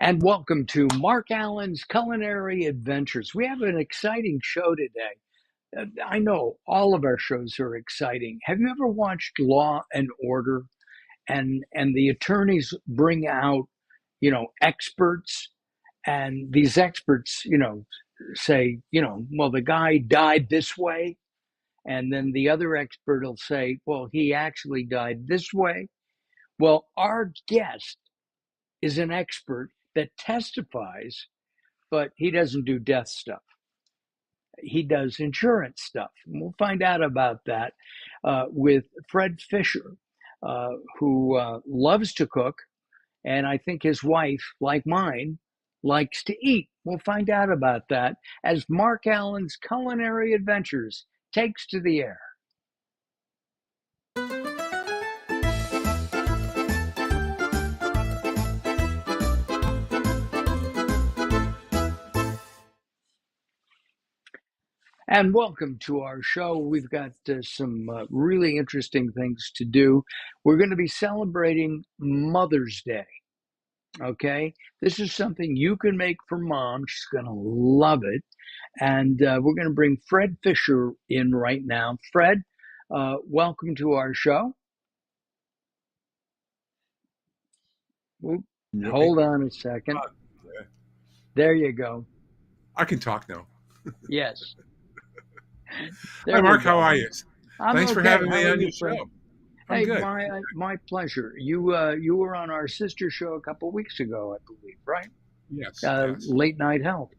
And welcome to Mark Allen's Culinary Adventures. We have an exciting show today. I know all of our shows are exciting. Have you ever watched Law and Order and the attorneys bring out, experts, and these experts, say, well, the guy died this way, and then the other expert will say, well, he actually died this way. Well, our guest is an expert that testifies, but he doesn't do death stuff. He does insurance stuff. And we'll find out about that with Fred Fisher, who loves to cook. And I think his wife, like mine, likes to eat. We'll find out about that as Mark Allen's Culinary Adventures takes to the air. And welcome to our show. We've got some really interesting things to do. We're going to be celebrating Mother's Day. Okay, this is something you can make for mom. She's going to love it. And we're going to bring Fred Fisher in right now. Fred, welcome to our show. Hold on a second. There you go. I can talk now. Yes. Hi, Mark. How are you? Thanks for having me on your show. I'm hey, good. My pleasure. You were on our sister show a couple of weeks ago, I believe, right? Yes. Late Night Health.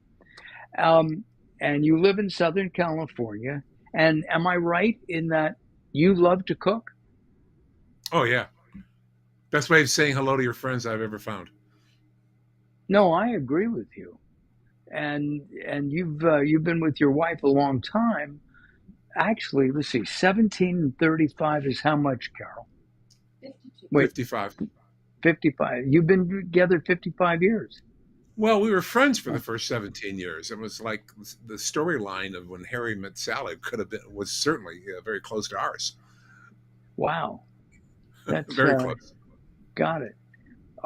And you live in Southern California. And am I right in that you love to cook? Oh, yeah. Best way of saying hello to your friends I've ever found. No, I agree with you. And you've been with your wife a long time. Actually, let's see, 17 and 35 is how much, Carol? 52. Wait, 55. 55. You've been together 55 years. Well, we were friends for the first 17 years. It was like the storyline of when Harry met Sally was certainly very close to ours. Wow. That's very close. Got it.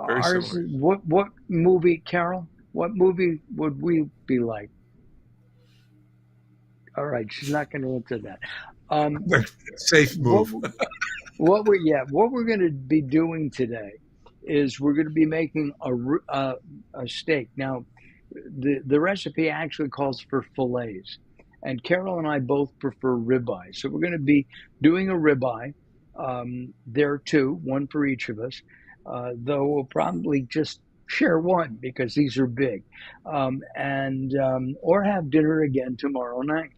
Very ours, similar. What movie, Carol? What movie would we be like? All right, she's not going to answer that. Safe move. What we're going to be doing today is we're going to be making a steak. Now, the recipe actually calls for fillets, and Carol and I both prefer ribeye. So we're going to be doing a ribeye. There are two, one for each of us, though we'll probably just share one because these are big, or have dinner again tomorrow night.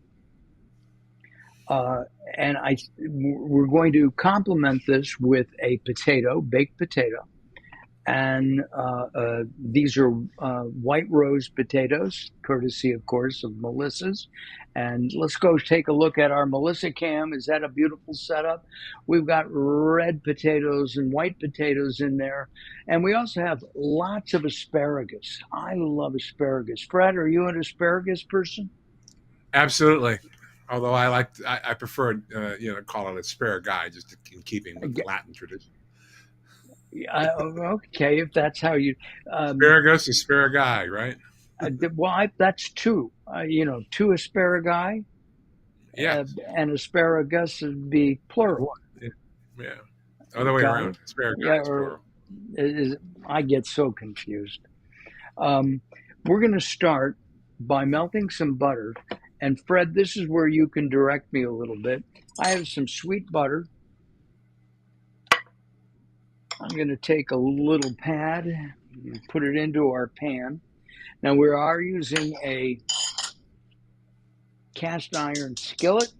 And we're going to complement this with a baked potato. And these are white rose potatoes, courtesy, of course, of Melissa's. And let's go take a look at our Melissa cam. Is that a beautiful setup? We've got red potatoes and white potatoes in there. And we also have lots of asparagus. I love asparagus. Fred, are you an asparagus person? Absolutely. Although I prefer, call it asparagus, just in keeping with the Latin tradition. Okay, if that's how you asparagus, asparagus, right? Well, that's two. Two asparagus. Yeah, and asparagus would be plural. Yeah, other way around. Asparagus plural. I get so confused. We're going to start by melting some butter. And Fred, this is where you can direct me a little bit. I have some sweet butter. I'm going to take a little pad and put it into our pan. Now, we are using a cast iron skillet.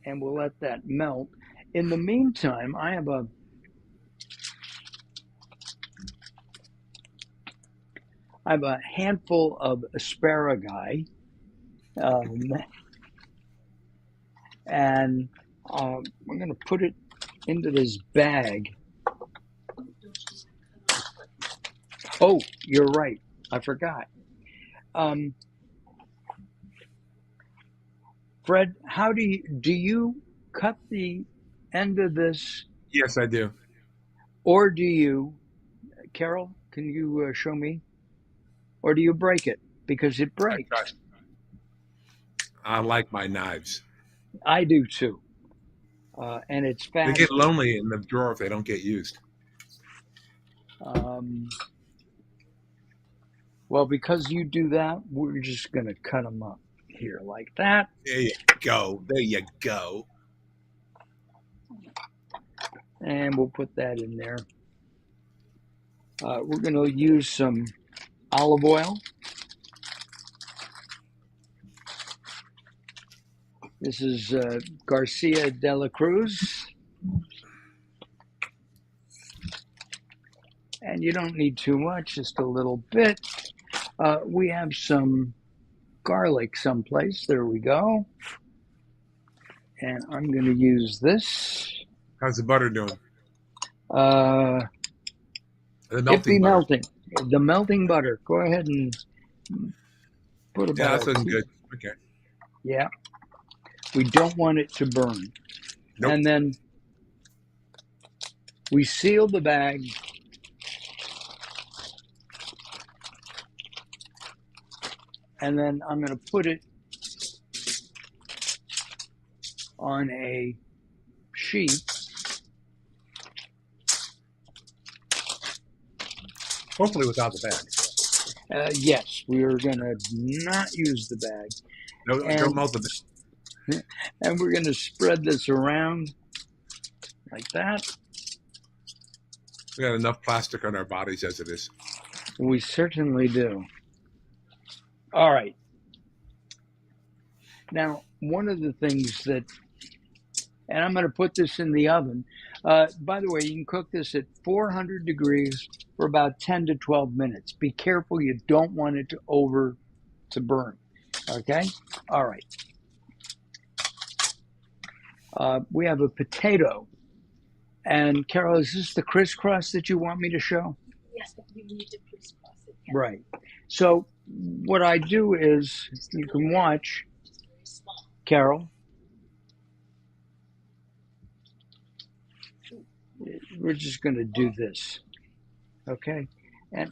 And we'll let that melt. In the meantime, I have a handful of asparagus. And I'm going to put it into this bag. Oh, you're right. I forgot. Fred, how do you cut the end of this? Yes, I do. Or do you, Carol, can you show me? Or do you break it? Because it I try. breaks. I like my knives. I do too. And it's They get faster. lonely in the drawer if they don't get used. Um, well, because you do that, we're just going to cut them up here like that. There you go. There you go. And we'll put that in there. We're going to use some olive oil. This is Garcia de la Cruz. And you don't need too much, just a little bit. We have some garlic someplace. There we go. And I'm going to use this. How's the butter doing? Uh, The it be melting butter. melting. The melting butter. Go ahead and put Yeah, about that's a looking tea. good. Okay. Yeah. We don't want it to burn. Nope. And then we seal the bag. And then I'm going to put it on a sheet. Hopefully without the bag. Yes, we are going to not use the bag. No, don't And, melt the bag. and we're going to spread this around like that. We got enough plastic on our bodies as it is. We certainly do. All right. Now, one of the things that, and I'm going to put this in the oven. By the way, you can cook this at 400 degrees for about 10 to 12 minutes. Be careful, you don't want it to burn. Okay? All right. We have a potato. And Carol, is this the crisscross that you want me to show? Yes, but you need to crisscross it. Yeah. Right. So what I do is, you can watch, Just very small. Carol. We're just going to do this. Okay? And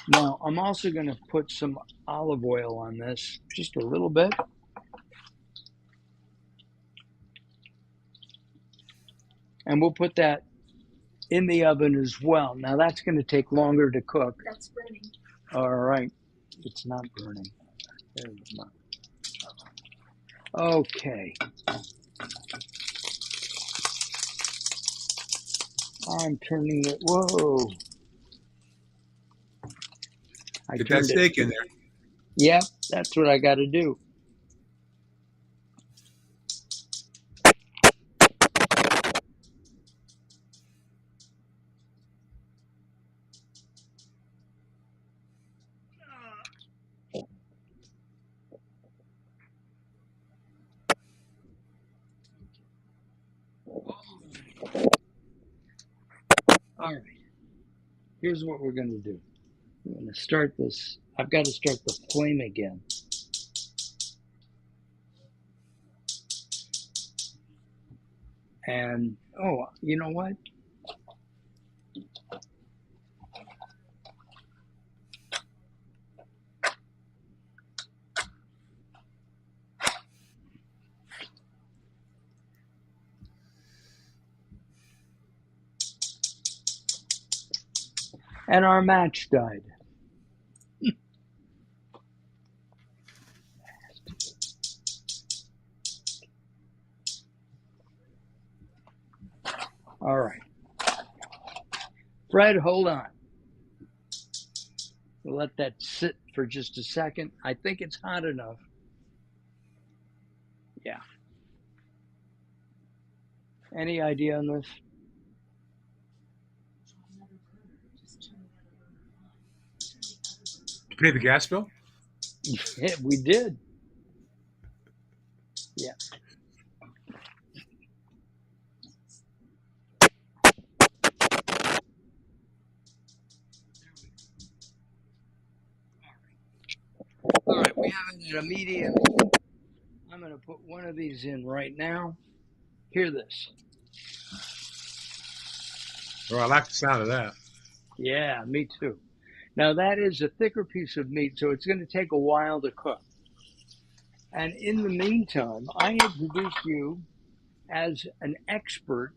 now I'm also going to put some olive oil on this, just a little bit. And we'll put that in the oven as well. Now that's going to take longer to cook. That's burning. All right. It's not burning. Okay. I'm turning it. Whoa. I Get that turned it. steak in there. Yep, that's what I got to do. All right. Here's what we're going to do. I'm going to start this. I've got to start the flame again. And, oh, you know what? And our match died. All right. Fred, hold on. We'll let that sit for just a second. I think it's hot enough. Yeah. Any idea on this? Pay the gas bill? Yeah, we did. Yeah. All right, we have it at a medium. I'm going to put one of these in right now. Hear this. Well, I like the sound of that. Yeah, me too. Now that is a thicker piece of meat, so it's going to take a while to cook. And in the meantime, I introduce you as an expert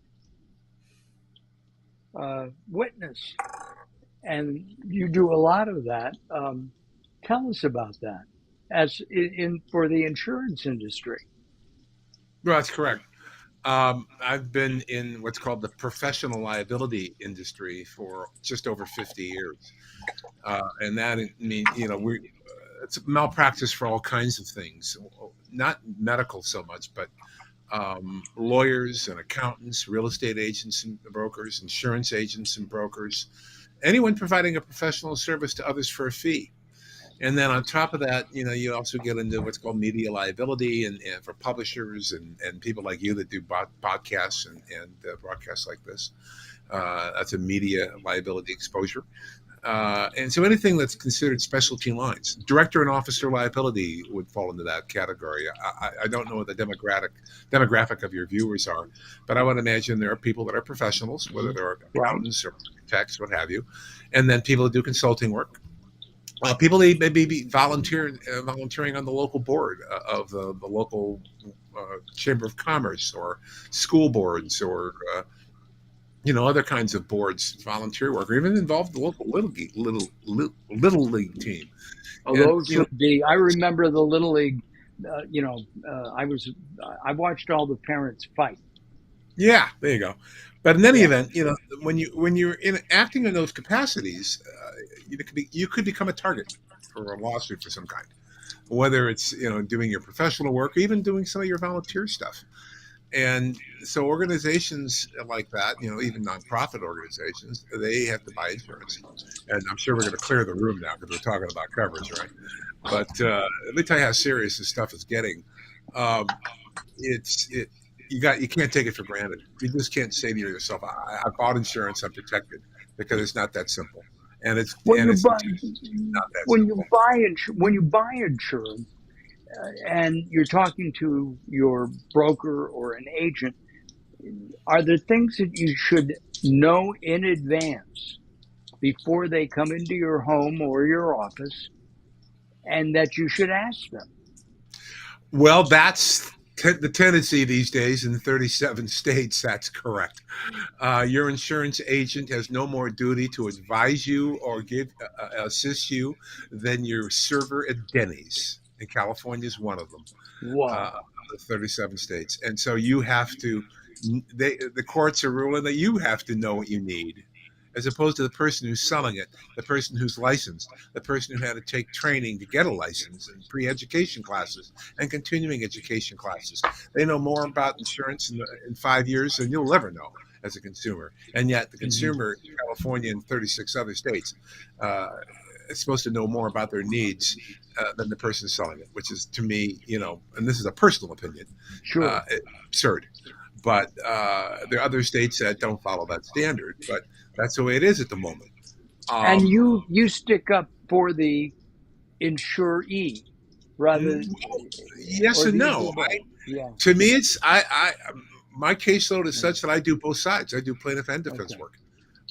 witness, and you do a lot of that. Tell us about that, as for the insurance industry. Well, that's correct. I've been in what's called the professional liability industry for just over 50 years. And that we it's malpractice for all kinds of things, not medical so much, but lawyers and accountants, real estate agents and brokers, insurance agents and brokers, anyone providing a professional service to others for a fee. And then on top of that, you also get into what's called media liability and for publishers and people like you that do podcasts and broadcasts like this. That's a media liability exposure. And so anything that's considered specialty lines, director and officer liability would fall into that category. I don't know what the demographic of your viewers are, but I would imagine there are people that are professionals, whether they're Right. accountants or architects, what have you, and then people that do consulting work. People may be volunteering on the local board of the local chamber of commerce or school boards or other kinds of boards, volunteer work, or even involved the local little league team. Oh, And those would be. I remember the Little League. I was. I watched all the parents fight. yeah, there you go. But in any Yeah. event, when you're acting in those capacities, you could become a target for a lawsuit for some kind, whether it's doing your professional work, or even doing some of your volunteer stuff. And so organizations like that, even nonprofit organizations, they have to buy insurance. And I'm sure we're going to clear the room now because we're talking about coverage, right? But let me tell you how serious this stuff is getting. Um, you can't take it for granted. You just can't say to yourself, I bought insurance, I'm protected, because it's not that simple. And it's When and you it's buy, not that simple. when you buy insurance, and you're talking to your broker or an agent, are there things that you should know in advance before they come into your home or your office, and that you should ask them? Well, that's the tendency these days in 37 states. That's correct. Your insurance agent has no more duty to advise you or assist you than your server at Denny's. And California is one of them. Wow. The 37 states, and so you have to. The courts are ruling that you have to know what you need, as opposed to the person who's selling it, the person who's licensed, the person who had to take training to get a license and pre-education classes and continuing education classes. They know more about insurance in 5 years than you'll ever know as a consumer. And yet the Mhm. consumer in California and 36 other states uh, is supposed to know more about their needs than the person selling it, which is to me, and this is a personal opinion, Sure. absurd. But there are other states that don't follow that standard. But that's the way it is at the moment. And Um, you stick up for the insuree rather, yes or and do you no. do both? Yeah. To me, it's my caseload is such that I do both sides. I do plaintiff and defense Okay. work,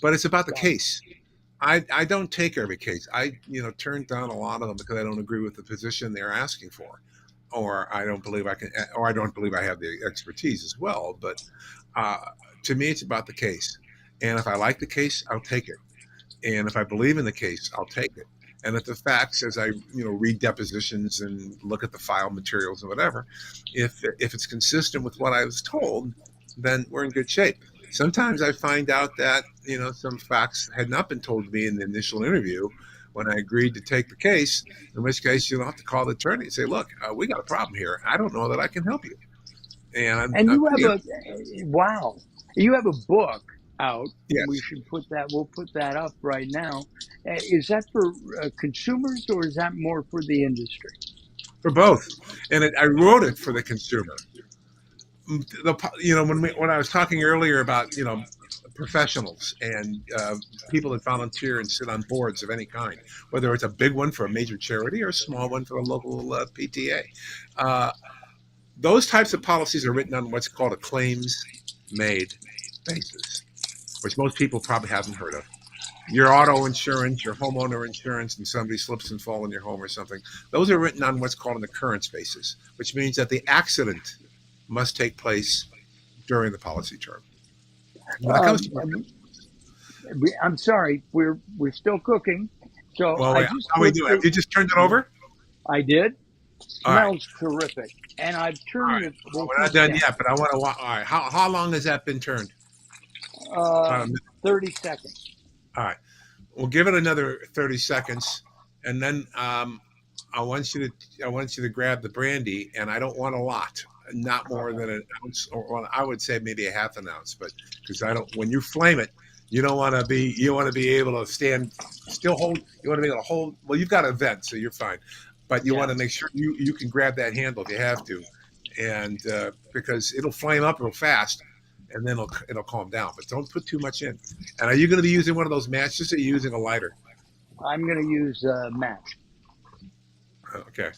but it's about the Got it. case. I don't take every case. I turn down a lot of them because I don't agree with the position they're asking for, or I don't believe I can, or I don't believe I have the expertise as well. But uh, to me, it's about the case, and if I like the case, I'll take it. And if I believe in the case, I'll take it. And if the facts, as I read depositions and look at the file materials and whatever, if it's consistent with what I was told, then we're in good shape. Sometimes I find out that some facts had not been told to me in the initial interview when I agreed to take the case. In which case, you'll have to call the attorney and say, "Look, we got a problem here. I don't know that I can help you." And And you have you know, a wow. You have a book out. We yes, should put that. We'll put that up right now. Is that for consumers or is that more for the industry? for both. And I wrote it for the consumer. When I was talking earlier about professionals and people that volunteer and sit on boards of any kind, whether it's a big one for a major charity or a small one for a local PTA, uh, those types of policies are written on what's called a claims made basis. which most people probably haven't heard of. Your auto insurance, your homeowner insurance, and somebody slips and falls in your home or something. Those are written on what's called an occurrence basis, which means that the accident must take place during the policy term. When it comes to I'm sorry, we're still cooking. So well, I wait, just how are we put doing? Have you just turned it over? I did. All right. Smells terrific, and I've All turned right. it. Well, We'll we're not keep done it yet, but I want to. All right. How long has that been turned? down. 30 seconds. All right. We'll give it another 30 seconds, and then I want you to grab the brandy, and I don't want a lot, not more than an ounce, or well, I would say maybe a half an ounce, but because I don't. When you flame it, you want to be able to still hold. You want to be able to hold. Well, you've got a vent, so you're fine, but you want to make sure you can grab that handle if you have to, and because it'll flame up real fast. And then it'll calm down, but don't put too much in. And are you going to be using one of those matches, or are you using a lighter? I'm going to use a match. Okay.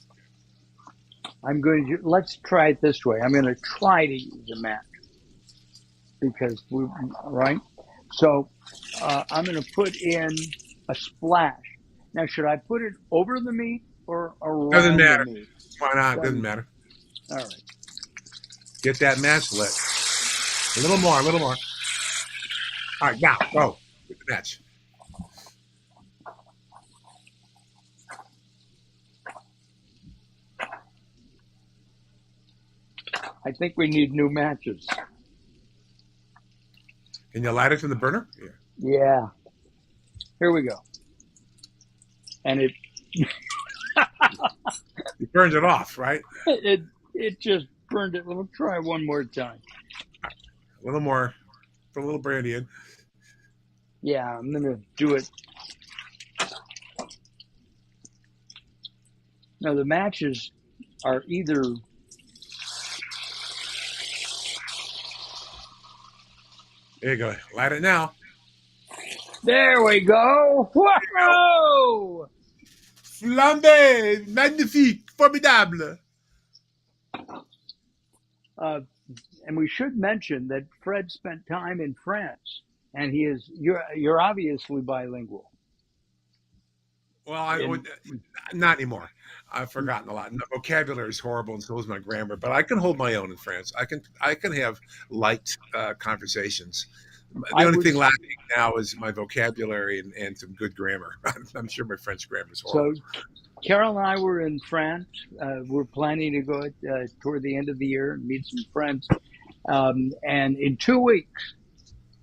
Let's try it this way. I'm going to try to use a match because right. So I'm going to put in a splash. Now, should I put it over the meat or around Doesn't matter. the meat? Why not? Doesn't matter. All right. Get that match lit. A little more. All right, now go with the match. I think we need new matches. Can you light it from the burner? Yeah. Yeah. Here we go. And it burns it off, right? it just burned it. We'll try one more time. A little more. Put a little brandy in. Yeah, I'm going to do it. Now, the matches are either... There you go. Light it now. There we go. Whoa! Flambé! Magnifique! Formidable! And we should mention that Fred spent time in France, and you're obviously bilingual. Well, not anymore. I've forgotten a lot. My vocabulary is horrible, and so is my grammar. But I can hold my own in France. I can have light conversations. The only thing lacking now is my vocabulary and some good grammar. I'm sure my French grammar is horrible. So, Carol and I were in France. We're planning to go toward the end of the year and meet some friends. And in 2 weeks,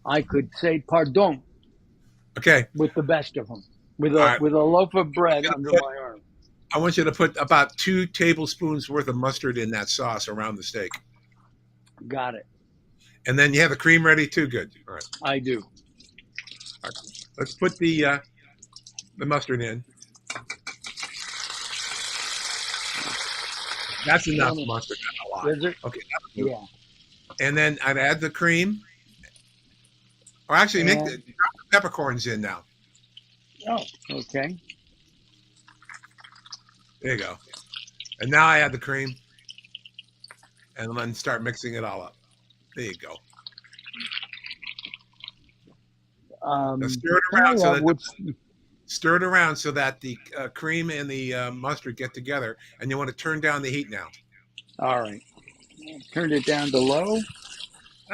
I could say pardon. Okay. With the best of them. With a loaf of bread under my arm. I want you to put about 2 tablespoons worth of mustard in that sauce around the steak. Got it. And then you have the cream ready too. Good. All right. I do. All right. Let's put the mustard in. That's enough mustard. Not a lot. Is it? Okay. Yeah. And then I'd add the cream. Or actually, drop the peppercorns in now. Oh, okay. There you go. And now I add the cream. And then start mixing it all up. There you go. Now stir it around so that the cream and the mustard get together. And you want to turn down the heat now. All right. Turn it down to low.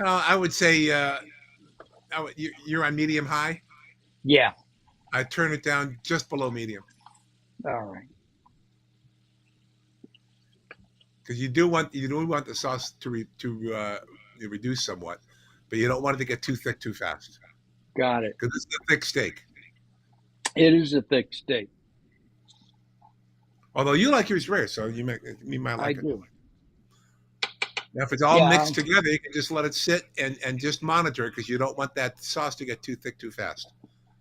I would say you're on medium high. Yeah. I turn it down just below medium. All right. Because you do want the sauce to reduce somewhat, but you don't want it to get too thick too fast. Got it. Because it's a thick steak. It is a thick steak. Although you like yours rare, so you might like it. I do. Now, if it's all mixed together, you can just let it sit and just monitor it because you don't want that sauce to get too thick too fast.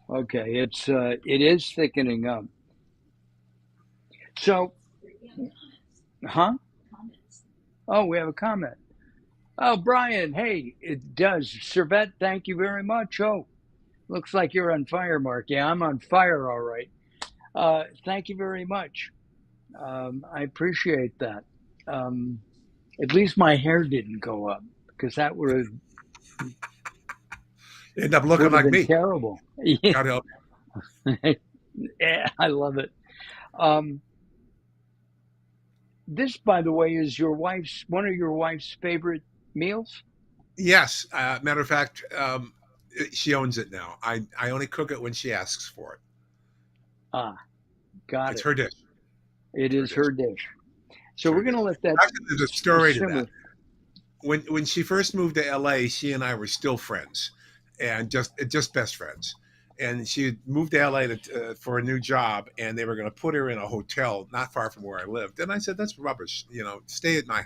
Okay, it is thickening up. So, huh? Oh, we have a comment. Oh, Brian, hey, it does. Servette, thank you very much. Oh, looks like you're on fire, Mark. Yeah, I'm on fire, all right. Thank you very much. I appreciate that. At least my hair didn't go up because that would have. End up looking Would have like been me. terrible. Yeah, God help. yeah, I love it. Um, this, by the way, is your wife's one of your wife's favorite meals. Yes. Matter of fact, she owns it now. I only cook it when she asks for it. Ah, got It's it. her dish. It It's her is dish. her dish. It's So her we're going dish. to let that Actually, there's a story to that. simmer. When she first moved to LA, she and I were still friends, and just best friends. And she had moved to LA for a new job, and they were going to put her in a hotel not far from where I lived. And I said, "That's rubbish. You know, stay at my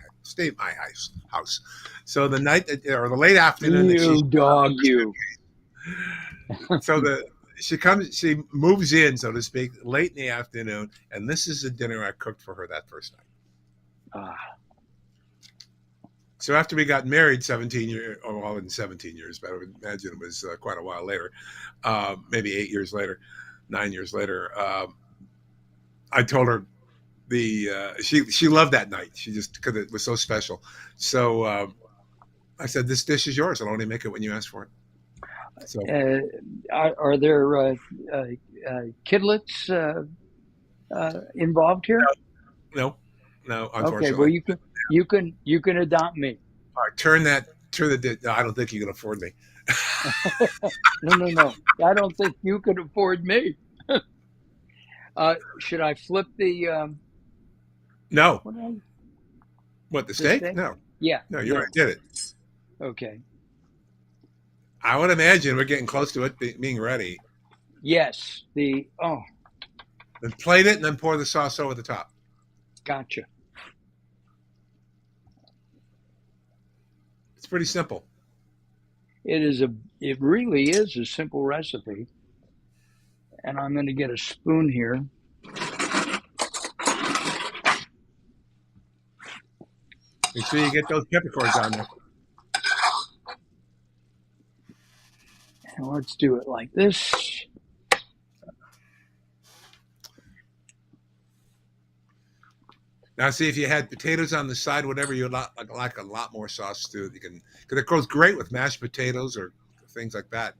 house." So the night or the late afternoon that she You dog, you. so the she moves in, so to speak, late in the afternoon, and this is the dinner I cooked for her that first night. Ah, So after we got married 17 years, or well, in 17 years, but I would imagine it was quite a while later, maybe 8 years later, 9 years later, I told her she loved that night. She just because it was so special. So I said, "This dish is yours. I'll only make it when you ask for it." So uh, are there kidlets involved here? no, no, Okay, well unfortunately. you can adopt me. All right, turn the. No, I don't think you can afford me. No, no, no. I don't think you could afford me. Should I flip the No, what I, what the the steak? steak? No, Yeah, no, you there. already did it. Okay. I would imagine we're getting close to it being ready. Yes. The oh, Then plate it and then pour the sauce over the top. gotcha. It's pretty simple. It really is a simple recipe, and I'm going to get a spoon here. Make sure you get those peppercorns on there. And let's do it like this. Now, see if you had potatoes on the side, whatever you like a lot more sauce too. You can because it goes great with mashed potatoes or things like that.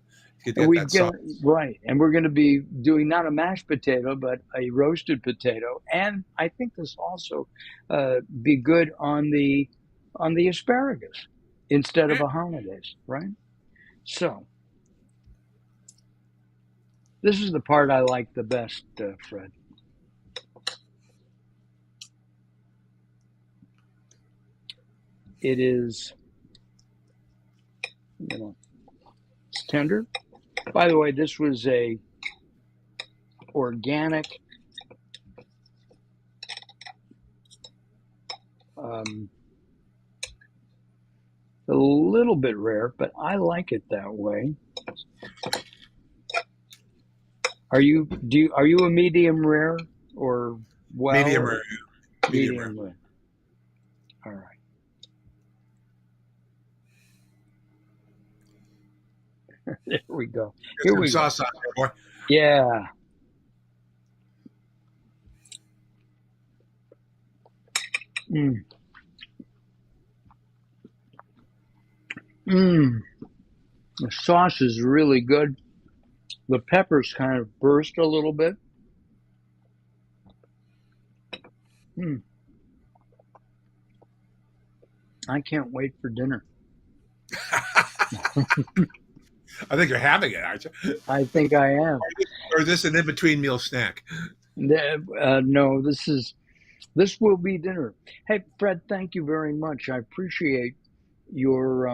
You could And get we that sauce. get right, and we're going to be doing not a mashed potato, but a roasted potato. And I think this also be good on the asparagus instead of Yeah. a hollandaise, right? So this is the part I like the best, Fred. It is, you know, it's tender. By the way, this was a organic um, a little bit rare, but I like it that way. Are you a medium rare or well Medium or rare. Medium rare. medium rare? All right. There we go. Get Here some we go. sauce on there, boy. Yeah. Mm. Mm. The sauce is really good. The peppers kind of burst a little bit. Mm. I can't wait for dinner. I think you're having it, aren't you? I think I am. Or is this an in-between meal snack? No, this will be dinner. Hey, Fred, thank you very much. I appreciate your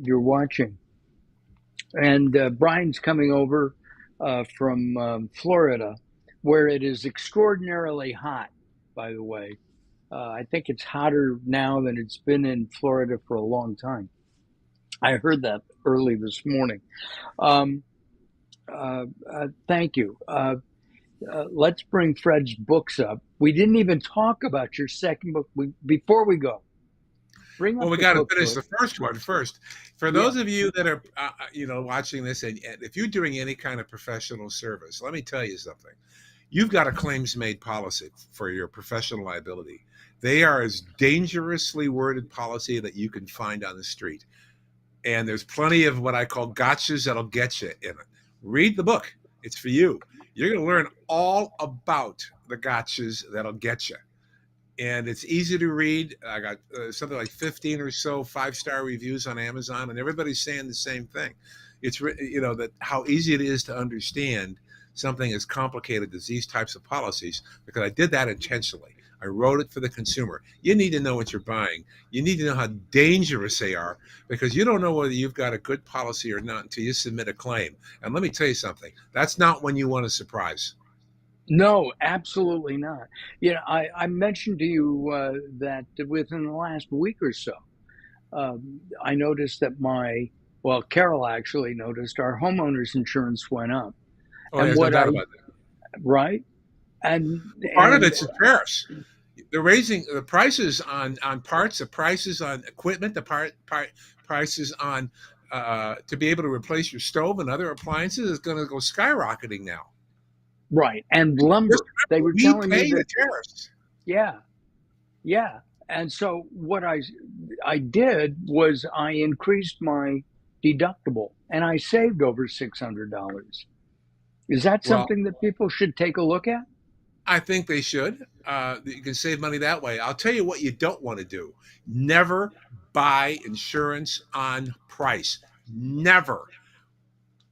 your watching. And Brian's coming over from Florida, where it is extraordinarily hot. By the way, I think it's hotter now than it's been in Florida for a long time. I heard that early this morning. Um, Thank you. Let's bring Fred's books up. We didn't even talk about your second book. Before we go, bring Well, up we the got to finish cookbook. the first one first. For Yeah. those of you that are, watching this, and if you're doing any kind of professional service, let me tell you something. You've got a claims-made policy for your professional liability. They are as dangerously worded policy that you can find on the street. And there's plenty of what I call gotchas that'll get you in it. Read the book. It's for you. You're going to learn all about the gotchas that'll get you. And it's easy to read. I got something like 15 or so 5-star reviews on Amazon, and everybody's saying the same thing. It's that how easy it is to understand something as complicated as these types of policies, because I did that intentionally. I wrote it for the consumer. You need to know what you're buying. You need to know how dangerous they are, because you don't know whether you've got a good policy or not until you submit a claim. And let me tell you something. That's not when you want a surprise. No, absolutely not. I mentioned to you that within the last week or so, I noticed that Carol actually noticed our homeowners insurance went up. Oh, And there's no doubt about that. right? And, Part of and it's the tariffs. They're raising the prices on parts, the prices on equipment, the prices on to be able to replace your stove and other appliances is going to go skyrocketing now. right. And lumber. They were We telling me pay that, the tariffs. yeah, yeah. And so what I did was I increased my deductible and I saved over $600. Is that Well, something that people should take a look at? I think they should. You can save money that way. I'll tell you what you don't want to do. Never buy insurance on price. Never.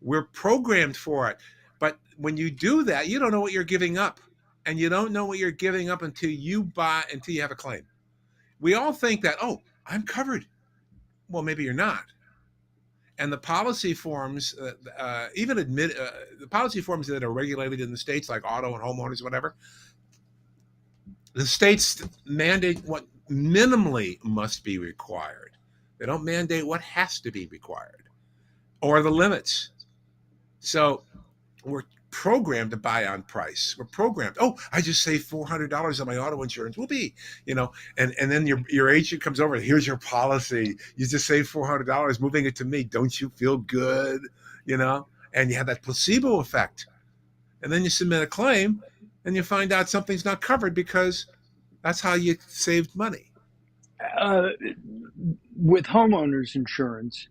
We're programmed for it. But when you do that, you don't know what you're giving up. And you don't know what you're giving up until you have a claim. We all think that, oh, I'm covered. Well, maybe you're not. And the policy forms, the policy forms that are regulated in the states, like auto and homeowners, whatever, the states mandate what minimally must be required. They don't mandate what has to be required or the limits. So we're programmed to buy on price. We're programmed. Oh, I just saved $400 on my auto insurance. And then your agent comes over. Here's your policy. You just saved $400, moving it to me. Don't you feel good? And you have that placebo effect. And then you submit a claim, and you find out something's not covered because that's how you saved money. With homeowners insurance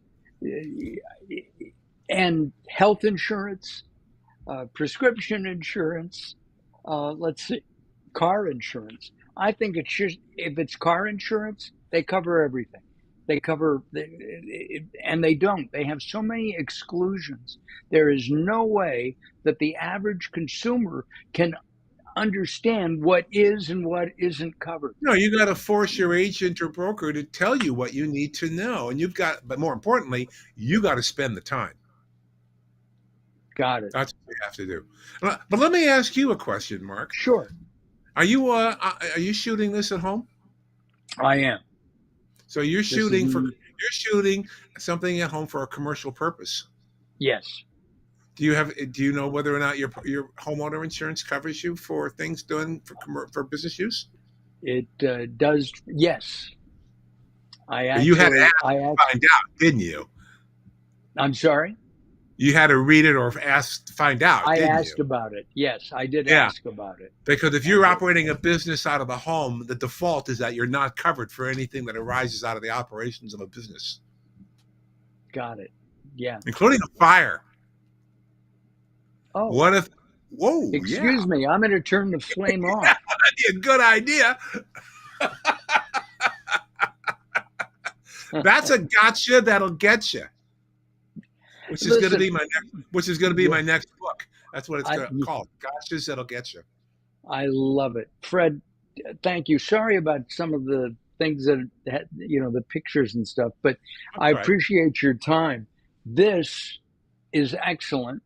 and health insurance, prescription insurance, let's see, car insurance. I think it should, if it's car insurance, they cover everything. And they don't. They have so many exclusions. There is no way that the average consumer can understand what is and what isn't covered. No, you got to force your agent or broker to tell you what you need to know. But more importantly, you got to spend the time. Got it. That's what you have to do. But let me ask you a question, Mark. Sure. Are you shooting this at home? I am. So you're shooting something at home for a commercial purpose. Yes. Do you know whether or not your homeowner insurance covers you for things done for business use? It does. Yes. You had to find out, didn't you? I'm sorry? You had to read it or ask to find out. I asked about it. Yes, I did ask about it. Because if you're operating a business out of the home, the default is that you're not covered for anything that arises out of the operations of a business. Got it. Yeah. Including a fire. Oh. What if? Whoa! Excuse me. I'm going to turn the flame off. That'd be a good idea. That's a gotcha that'll get you. Which is going to be my next book. That's what it's called. Gotchas that'll get you. I love it, Fred. Thank you. Sorry about some of the things that the pictures and stuff, but I appreciate your time. This is excellent.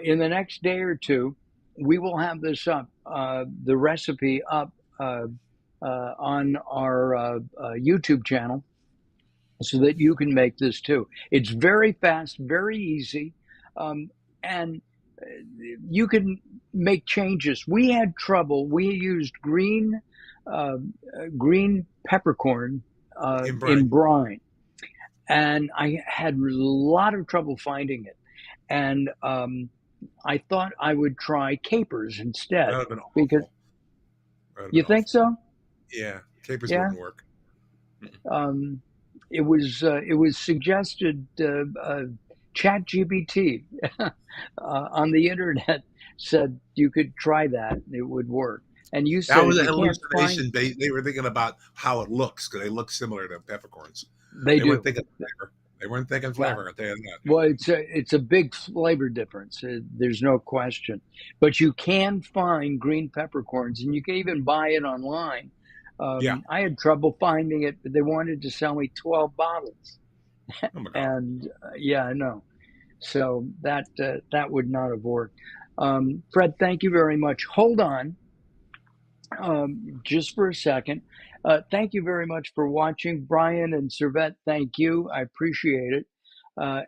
In the next day or two, we will have this up, the recipe up on our YouTube channel, so that you can make this too. It's very fast, very easy, and you can make changes. We had trouble. We used green peppercorn in brine, and I had a lot of trouble finding it. And I thought I would try capers instead. That would have been awful. Because you think so? Yeah, capers wouldn't work. it was suggested. Chat GPT on the internet said you could try that; it would work. And you That said was if a you can't find, hallucination. They were thinking about how it looks because they look similar to peppercorns. they They weren't do. thinking flavor. They weren't thinking Well, flavor. I'll tell you that. well, it's a big flavor difference. There's no question. But you can find green peppercorns, and you can even buy it online. Yeah. I had trouble finding it, but they wanted to sell me 12 bottles, Oh my god. and yeah, I know. So that would not have worked. Fred, thank you very much. Hold on, just for a second. Thank you very much for watching, Brian and Servette. Thank you. I appreciate it.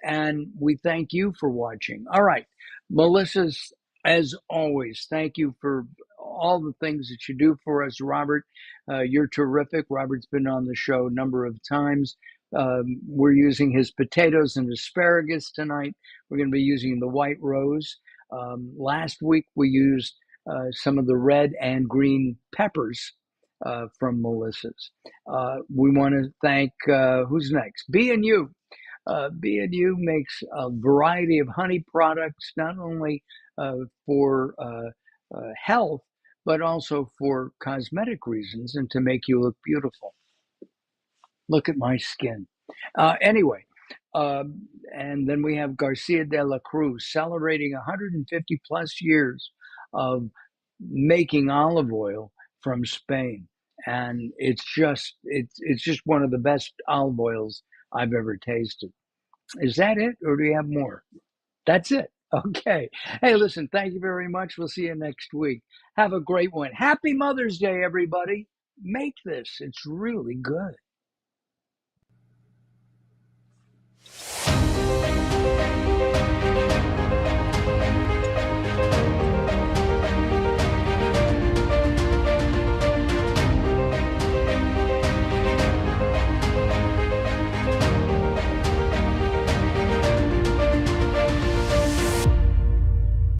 And we thank you for watching. All right. Melissa's, as always, thank you for all the things that you do for us. Robert, you're terrific. Robert's been on the show a number of times. We're using his potatoes and asparagus tonight. We're going to be using the white rose. Last week, we used some of the red and green peppers from Melissa's. We want to thank, who's next? B&U. B&U makes a variety of honey products, not only for health, but also for cosmetic reasons and to make you look beautiful. Look at my skin. Anyway, and then we have Garcia de la Cruz celebrating 150 plus years of making olive oil from Spain, and it's just one of the best olive oils I've ever tasted. Is that it, or do you have more? That's it. Okay. Hey, listen, thank you very much. We'll see you next week. Have a great one. Happy Mother's Day, everybody. Make this, it's really good.